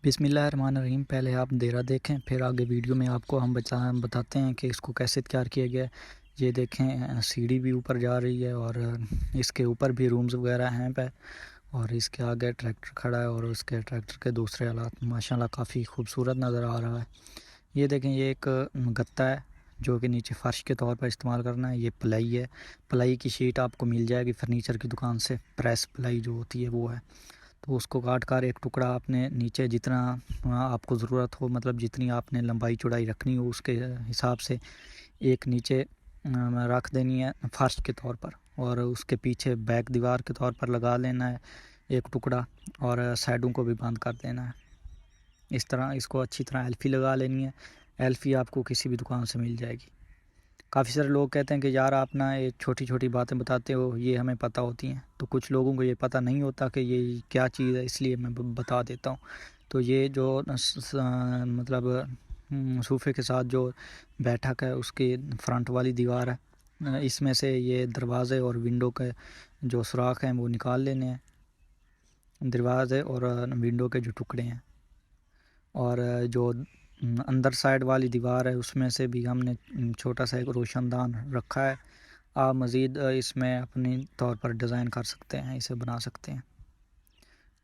बिस्मिल्लाहिर्रहमानिर्रहीम। पहले आप देरा देखें, फिर आगे वीडियो में आपको हम बताते हैं कि इसको कैसे तैयार किया गया है। ये देखें, सीढ़ी भी ऊपर जा रही है और इसके ऊपर भी रूम्स वगैरह हैं पे, और इसके आगे ट्रैक्टर खड़ा है और उसके ट्रैक्टर के दूसरे हालात माशाल्लाह काफ़ी खूबसूरत नज़र आ रहा है। ये देखें, ये एक गत्ता है जो कि नीचे फ़र्श के तौर पर इस्तेमाल करना है। ये प्लाई है, प्लाई की शीट आपको मिल जाएगी फर्नीचर की दुकान से। प्रेस प्लाई जो होती है वो है। तो उसको काट कर एक टुकड़ा आपने नीचे जितना आपको ज़रूरत हो, मतलब जितनी आपने लंबाई चौड़ाई रखनी हो उसके हिसाब से एक नीचे रख देनी है फर्श के तौर पर, और उसके पीछे बैक दीवार के तौर पर लगा लेना है एक टुकड़ा, और साइडों को भी बंद कर देना है। इस तरह इसको अच्छी तरह एल्फी लगा लेनी है। एल्फी आपको किसी भी दुकान से मिल जाएगी। काफ़ी सारे लोग कहते हैं कि यार आप ना ये छोटी छोटी बातें बताते हो, ये हमें पता होती हैं। तो कुछ लोगों को ये पता नहीं होता कि ये क्या चीज़ है, इसलिए मैं बता देता हूँ। तो ये जो मतलब सोफ़े के साथ जो बैठक है उसकी फ्रंट वाली दीवार है, इसमें से ये दरवाज़े और विंडो के जो सुराख हैं वो निकाल लेने हैं। दरवाज़े और विंडो के जो टुकड़े हैं, और जो अंदर साइड वाली दीवार है उसमें से भी हमने छोटा सा एक रोशनदान रखा है। आप मज़ीद इसमें अपनी तौर पर डिज़ाइन कर सकते हैं, इसे बना सकते हैं।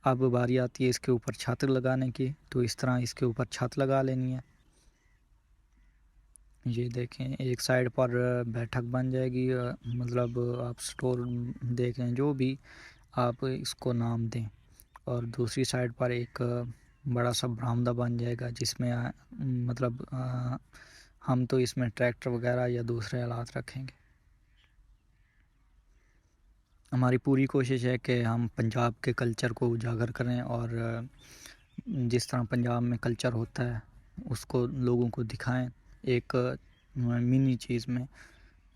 अब बारी आती है इसके ऊपर छत लगाने की, तो इस तरह इसके ऊपर छत लगा लेनी है। ये देखें, एक साइड पर बैठक बन जाएगी, मतलब आप स्टोर देखें जो भी आप इसको नाम दें, और दूसरी साइड पर एक बड़ा सा बरामदा बन जाएगा जिसमें मतलब हम तो इसमें ट्रैक्टर वगैरह या दूसरे आलात रखेंगे। हमारी पूरी कोशिश है कि हम पंजाब के कल्चर को उजागर करें, और जिस तरह पंजाब में कल्चर होता है उसको लोगों को दिखाएं एक मिनी चीज़ में।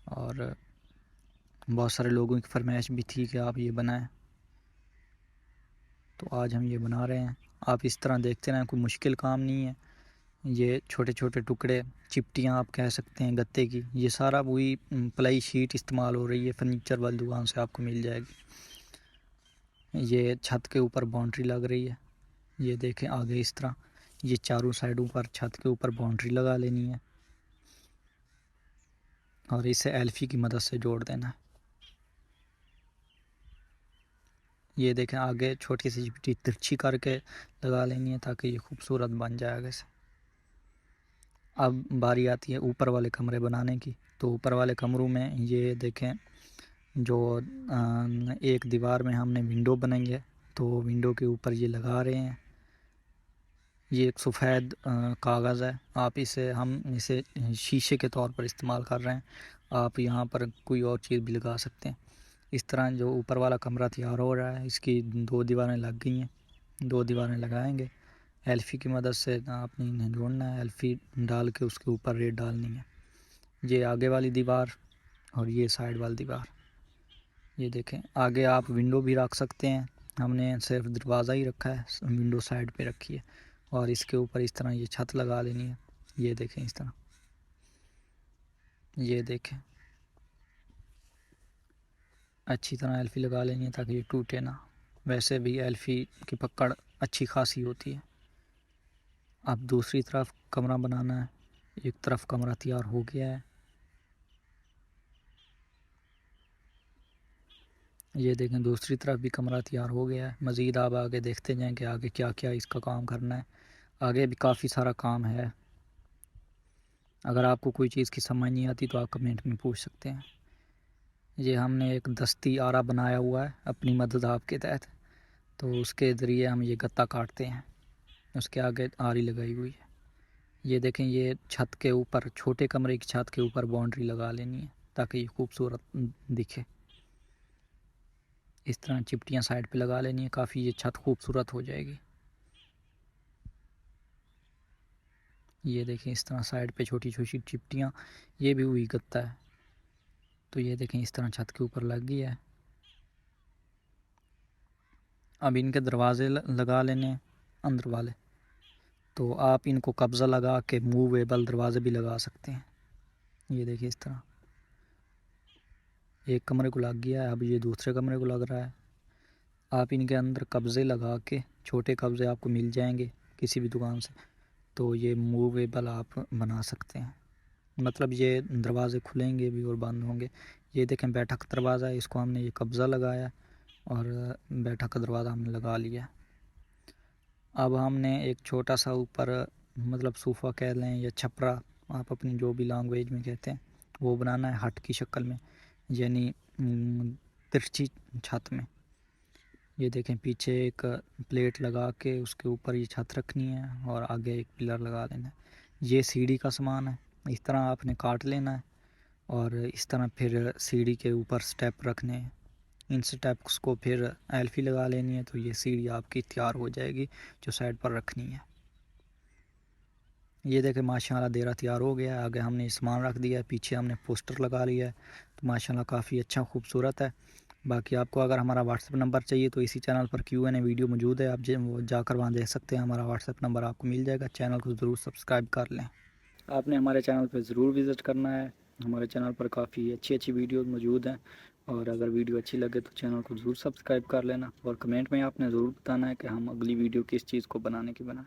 और बहुत सारे लोगों की फरमाइश भी थी कि आप ये बनाएं, तो आज हम ये बना रहे हैं। आप इस तरह देखते रहें, कोई मुश्किल काम नहीं है। ये छोटे छोटे टुकड़े, चिपटियाँ आप कह सकते हैं गत्ते की, ये सारा वही प्लाई शीट इस्तेमाल हो रही है, फर्नीचर वाली दुकान से आपको मिल जाएगी। ये छत के ऊपर बाउंड्री लग रही है। ये देखें आगे इस तरह, ये चारों साइडों पर छत के ऊपर बाउंड्री लगा लेनी है और इसे एल्फी की मदद से जोड़ देना है। ये देखें आगे छोटी सी चिपटी तिरछी करके लगा लेनी है ताकि ये खूबसूरत बन जाए आगे से। अब बारी आती है ऊपर वाले कमरे बनाने की। तो ऊपर वाले कमरों में ये देखें, जो एक दीवार में हमने विंडो बनाई है, तो विंडो के ऊपर ये लगा रहे हैं। ये एक सफ़ेद कागज़ है, आप हम इसे शीशे के तौर पर इस्तेमाल कर रहे हैं। आप यहाँ पर कोई और चीज़ भी लगा सकते हैं। इस तरह जो ऊपर वाला कमरा तैयार हो रहा है, इसकी 2 दीवारें लग गई हैं। 2 दीवारें लगाएंगे एल्फी की मदद से। आपने इन्हें जोड़ना है, एल्फी डाल के उसके ऊपर रेत डालनी है। ये आगे वाली दीवार और ये साइड वाली दीवार। ये देखें, आगे आप विंडो भी रख सकते हैं, हमने सिर्फ दरवाज़ा ही रखा है, विंडो साइड पे रखी है। और इसके ऊपर इस तरह ये छत लगा लेनी है। ये देखें इस तरह, ये देखें अच्छी तरह एल्फी लगा लेनी है ताकि ये टूटे ना। वैसे भी एल्फी की पकड़ अच्छी खासी होती है। अब दूसरी तरफ कमरा बनाना है। एक तरफ कमरा तैयार हो गया है, ये देखें दूसरी तरफ भी कमरा तैयार हो गया है। मज़ीद आप आगे देखते जाएं कि आगे क्या क्या इसका काम करना है। आगे भी काफ़ी सारा काम है। अगर आपको कोई चीज़ की समझ नहीं आती तो आप कमेंट में पूछ सकते हैं। ये हमने एक दस्ती आरा बनाया हुआ है अपनी मदद आपके तहत, तो उसके ज़रिए हम ये गत्ता काटते हैं। उसके आगे आरी लगाई हुई है। ये देखें, ये छत के ऊपर, छोटे कमरे की छत के ऊपर बाउंड्री लगा लेनी है ताकि ये खूबसूरत दिखे। इस तरह चिपटियाँ साइड पे लगा लेनी है, काफ़ी ये छत खूबसूरत हो जाएगी। ये देखें इस तरह साइड पे छोटी छोटी चिपटियाँ, ये भी हुई गत्ता है। तो ये देखें इस तरह छत के ऊपर लग गई है। अब इनके दरवाज़े लगा लेने अंदर वाले, तो आप इनको कब्ज़ा लगा के मूवेबल दरवाज़े भी लगा सकते हैं। ये देखिए इस तरह एक कमरे को लग गया है, अब ये दूसरे कमरे को लग रहा है। आप इनके अंदर कब्ज़े लगा के, छोटे कब्ज़े आपको मिल जाएंगे, किसी भी दुकान से, तो ये मूवेबल आप बना सकते हैं। मतलब ये दरवाज़े खुलेंगे भी और बंद होंगे। ये देखें बैठक दरवाज़ा है, इसको हमने ये कब्ज़ा लगाया और बैठक का दरवाज़ा हमने लगा लिया। अब हमने एक छोटा सा ऊपर मतलब सोफ़ा कह लें या छपरा, आप अपनी जो भी लैंग्वेज में कहते हैं, वो बनाना है हट की शक्ल में, यानी तिरछी छत में। ये देखें पीछे एक प्लेट लगा के उसके ऊपर ये छत रखनी है और आगे एक पिलर लगा देना है। ये सीढ़ी का सामान है, इस तरह आपने काट लेना है और इस तरह फिर सीढ़ी के ऊपर स्टेप रखने हैं। इन स्टेप्स को फिर एल्फी लगा लेनी है, तो ये सीढ़ी आपकी तैयार हो जाएगी जो साइड पर रखनी है। ये देखें माशाल्लाह देरा तैयार हो गया है। आगे हमने सामान रख दिया है, पीछे हमने पोस्टर लगा लिया है, तो माशाल्लाह काफ़ी अच्छा खूबसूरत है। बाकी आपको अगर हमारा व्हाट्सएप नंबर चाहिए तो इसी चैनल पर Q&A वीडियो मौजूद है, आप वो जाकर वहाँ देख सकते हैं। हमारा व्हाट्सएप नंबर आपको मिल जाएगा। चैनल को ज़रूर सब्सक्राइब कर लें। आपने हमारे चैनल पर ज़रूर विज़िट करना है। हमारे चैनल पर काफ़ी अच्छी अच्छी वीडियो मौजूद हैं, और अगर वीडियो अच्छी लगे तो चैनल को ज़रूर सब्सक्राइब कर लेना, और कमेंट में आपने ज़रूर बताना है कि हम अगली वीडियो किस चीज़ को बनाने की बनाएं।